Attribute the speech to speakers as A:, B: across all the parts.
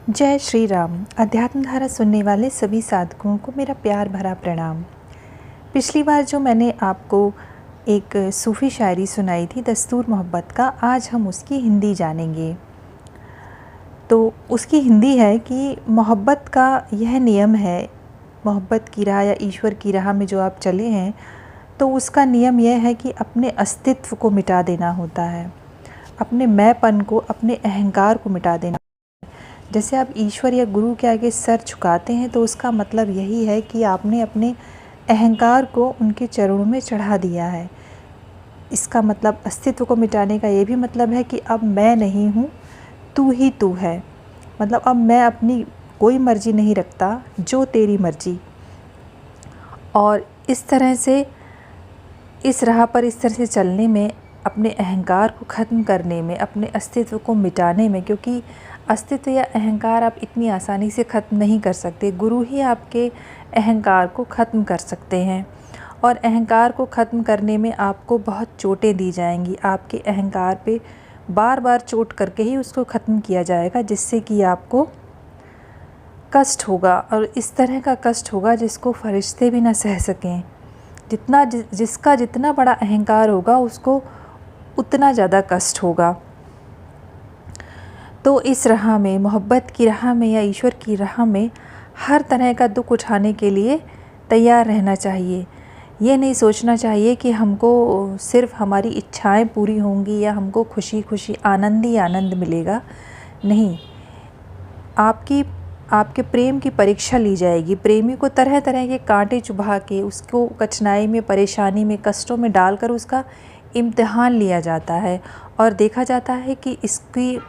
A: जय श्री राम। अध्यात्म धारा सुनने वाले सभी साधकों को मेरा प्यार भरा प्रणाम। पिछली बार जो मैंने आपको एक सूफ़ी शायरी सुनाई थी दस्तूर मोहब्बत का, आज हम उसकी हिंदी जानेंगे। तो उसकी हिंदी है कि मोहब्बत का यह नियम है, मोहब्बत की राह या ईश्वर की राह में जो आप चले हैं, तो उसका नियम यह है कि अपने अस्तित्व को मिटा देना होता है, अपने मैंपन को, अपने अहंकार को मिटा देना। जैसे आप ईश्वर या गुरु के आगे सर झुकाते हैं तो उसका मतलब यही है कि आपने अपने अहंकार को उनके चरणों में चढ़ा दिया है। इसका मतलब अस्तित्व को मिटाने का ये भी मतलब है कि अब मैं नहीं हूँ, तू ही तू है। मतलब अब मैं अपनी कोई मर्ज़ी नहीं रखता, जो तेरी मर्ज़ी। और इस तरह से, इस राह पर इस तरह से चलने में, अपने अहंकार को ख़त्म करने में, अपने अस्तित्व को मिटाने में, क्योंकि अस्तित्व या अहंकार आप इतनी आसानी से ख़त्म नहीं कर सकते, गुरु ही आपके अहंकार को ख़त्म कर सकते हैं। और अहंकार को ख़त्म करने में आपको बहुत चोटें दी जाएंगी, आपके अहंकार पे बार बार चोट करके ही उसको ख़त्म किया जाएगा, जिससे कि आपको कष्ट होगा। और इस तरह का कष्ट होगा जिसको फरिश्ते भी ना सह सकें। जिसका जितना बड़ा अहंकार होगा उसको उतना ज़्यादा कष्ट होगा। तो इस राह में, मोहब्बत की राह में या ईश्वर की राह में, हर तरह का दुख उठाने के लिए तैयार रहना चाहिए। ये नहीं सोचना चाहिए कि हमको सिर्फ़ हमारी इच्छाएं पूरी होंगी या हमको खुशी खुशी आनंद ही आनंद मिलेगा। नहीं, आपके प्रेम की परीक्षा ली जाएगी। प्रेमी को तरह तरह के कांटे चुभा के, उसको कठिनाई में, परेशानी में, कष्टों में डालकर उसका इम्तिहान लिया जाता है और देखा जाता है कि इसकी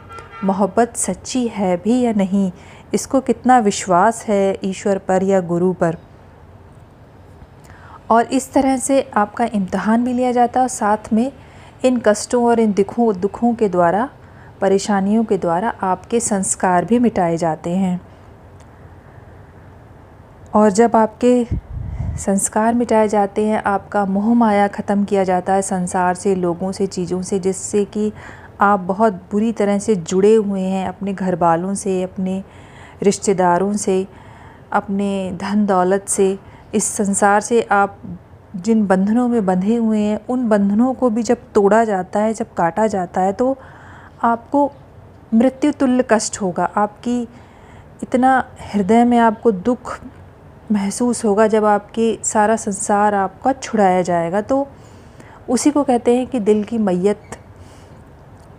A: मोहब्बत सच्ची है भी या नहीं, इसको कितना विश्वास है ईश्वर पर या गुरु पर। और इस तरह से आपका इम्तिहान भी लिया जाता है और साथ में इन कष्टों और इन दुखों के द्वारा, परेशानियों के द्वारा आपके संस्कार भी मिटाए जाते हैं। और जब आपके संस्कार मिटाए जाते हैं, आपका मोह माया ख़त्म किया जाता है संसार से, लोगों से, चीज़ों से, जिससे कि आप बहुत बुरी तरह से जुड़े हुए हैं अपने घर वालों से, अपने रिश्तेदारों से, अपने धन दौलत से। इस संसार से आप जिन बंधनों में बंधे हुए हैं, उन बंधनों को भी जब तोड़ा जाता है, जब काटा जाता है, तो आपको मृत्यु तुल्य कष्ट होगा। आपकी इतना हृदय में आपको दुख महसूस होगा जब आपके सारा संसार आपका छुड़ाया जाएगा। तो उसी को कहते हैं कि दिल की मैयत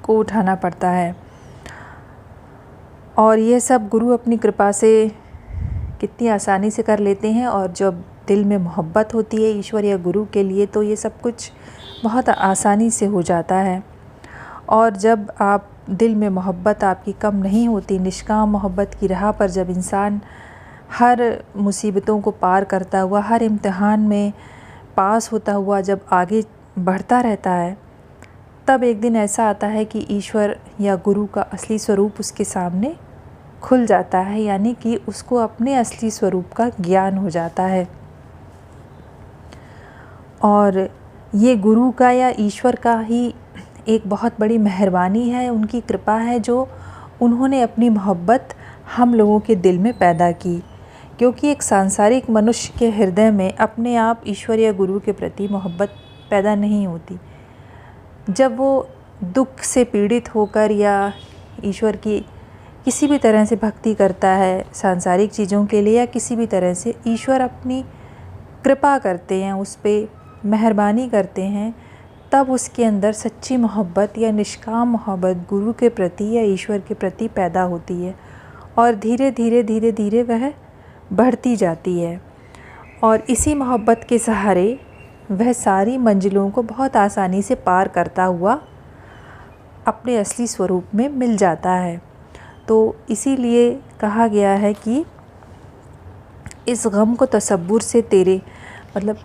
A: को उठाना पड़ता है। और ये सब गुरु अपनी कृपा से कितनी आसानी से कर लेते हैं। और जब दिल में मोहब्बत होती है ईश्वर या गुरु के लिए, तो ये सब कुछ बहुत आसानी से हो जाता है। और जब आप दिल में मोहब्बत आपकी कम नहीं होती, निष्काम मोहब्बत की राह पर जब इंसान हर मुसीबतों को पार करता हुआ, हर इम्तिहान में पास होता हुआ जब आगे बढ़ता रहता है, तब एक दिन ऐसा आता है कि ईश्वर या गुरु का असली स्वरूप उसके सामने खुल जाता है, यानी कि उसको अपने असली स्वरूप का ज्ञान हो जाता है। और ये गुरु का या ईश्वर का ही एक बहुत बड़ी मेहरबानी है, उनकी कृपा है, जो उन्होंने अपनी मोहब्बत हम लोगों के दिल में पैदा की। क्योंकि एक सांसारिक मनुष्य के हृदय में अपने आप ईश्वर या गुरु के प्रति मोहब्बत पैदा नहीं होती। जब वो दुख से पीड़ित होकर या ईश्वर की किसी भी तरह से भक्ति करता है, सांसारिक चीज़ों के लिए, या किसी भी तरह से ईश्वर अपनी कृपा करते हैं, उस पर मेहरबानी करते हैं, तब उसके अंदर सच्ची मोहब्बत या निष्काम मोहब्बत गुरु के प्रति या ईश्वर के प्रति पैदा होती है। और धीरे धीरे धीरे धीरे वह बढ़ती जाती है। और इसी मोहब्बत के सहारे वह सारी मंजिलों को बहुत आसानी से पार करता हुआ अपने असली स्वरूप में मिल जाता है। तो इसीलिए कहा गया है कि इस गम को तसव्वुर से तेरे, मतलब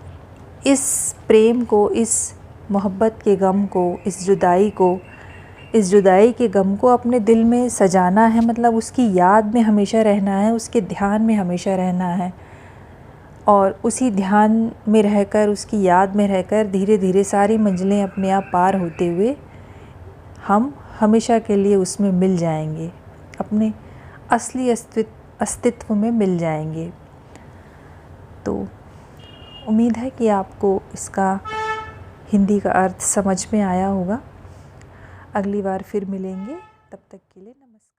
A: इस प्रेम को, इस मोहब्बत के गम को, इस जुदाई के गम को अपने दिल में सजाना है। मतलब उसकी याद में हमेशा रहना है, उसके ध्यान में हमेशा रहना है। और उसी ध्यान में रहकर, उसकी याद में रहकर धीरे धीरे सारी मंजिलें अपने आप पार होते हुए हम हमेशा के लिए उसमें मिल जाएंगे, अपने असली अस्तित्व में मिल जाएंगे। तो उम्मीद है कि आपको इसका हिंदी का अर्थ समझ में आया होगा। अगली बार फिर मिलेंगे, तब तक के लिए नमस्कार।